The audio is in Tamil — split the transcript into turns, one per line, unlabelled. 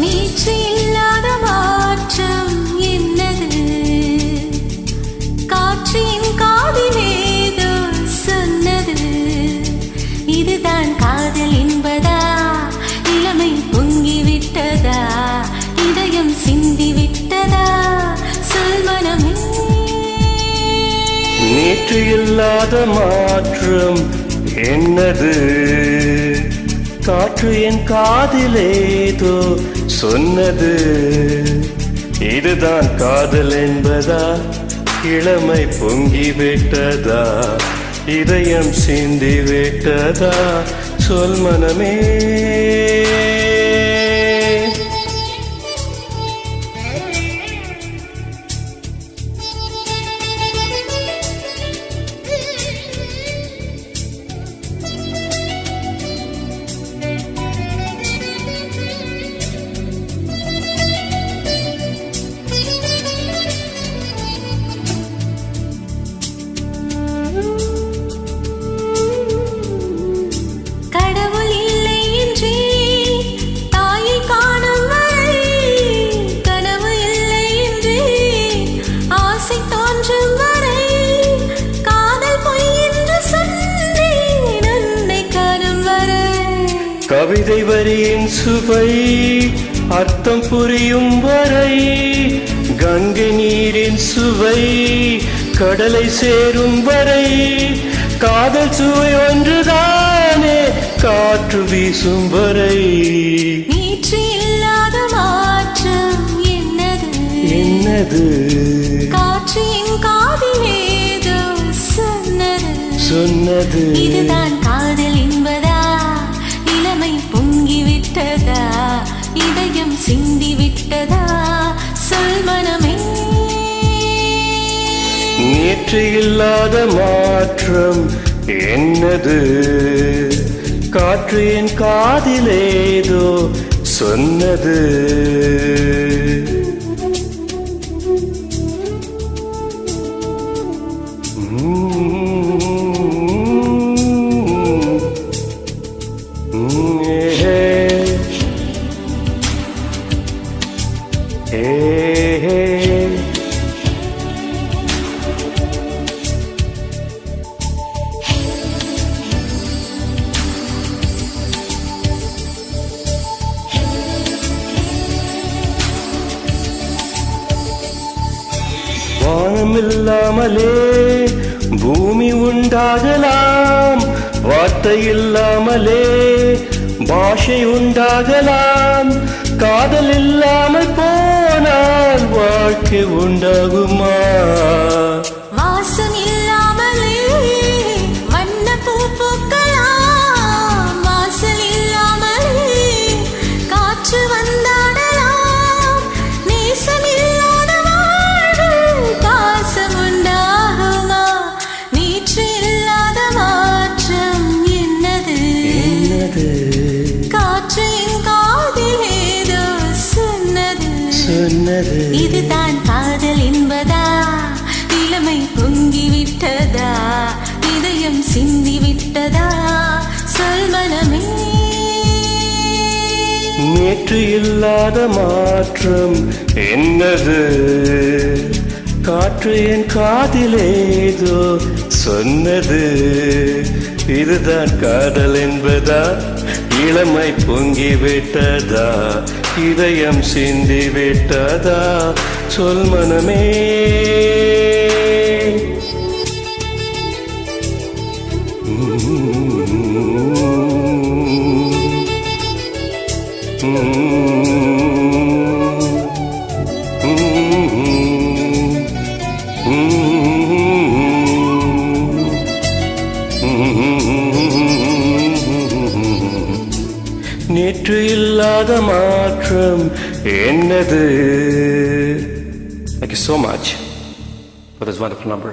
நேற்று இல்லாத மாற்றம் என்னது? காற்றின் காதிலேதோ சொன்னது. இதுதான் காதல் என்பதா? இளமை பொங்கிவிட்டதா? இதயம் சிந்திவிட்டதா? சொல் மனமே.
நேற்று இல்லாத மாற்றம் என்னது? காற்று என் காதிலேதோ சொன்னது. இதுதான் காதல் என்பதா? இளமை பொங்கிவிட்டதா? இதயம் சிந்திவிட்டதா? சொல் மனமே. கவிதை வரியின் சுவை அர்த்தம் புரியும் வரை, கங்கை நீரின் சுவை கடலை சேரும் வரை, காதல் சுவை ஒன்றுதானே காற்று வீசும் வரை.
நேற்று இல்லாத மாற்றம் என்னது?
என்னது?
காற்றின் காதிலேதோ சொன்னது. இதுதான் காதல் என்பதா? இளமை பொங்கிவிட்டதா? இதயம் சிந்திவிட்டதா? சொல் மனமே.
நேற்று இல்லாத மாற்றம் என்னது? காற்று என் காதிலேதோ சொன்னது. வானமில்லாமலே பூமி உண்டாகலாம், வார்த்தை இல்லாமலே பாஷை உண்டாகலாம். காதல் இல்லாமல் போனால் வாழ்க்கை உண்டாகுமா?
வாசம் இல்லாமலே வண்ண பூ பூக்கலாம், வாசல் இல்லாமலே காற்று வந்தாடலாம். நேசம் இல்லாத வாழ்வு பாசம் உண்டாகுமா? நேற்று இல்லாத மாற்றம் என்னது? காற்றின் காதிலேதோ சொன்னது. இதுதான் காதல் என்பதா? இளமை பொங்கிவிட்டதா? இதயம் சிந்திவிட்டதா? சொல் மனமே.
நேற்று இல்லாத மாற்றம் என்னது? காற்று என் காதிலேதோ சொன்னது. இதுதான் காதல் என்பதா? இளமை பொங்கிவிட்டதா? இதயம் சிந்திவிட்டதா? சொல் மனமே. நேற்று இல்லாத மாற்றம் என்னது? Thank you so much for this wonderful number.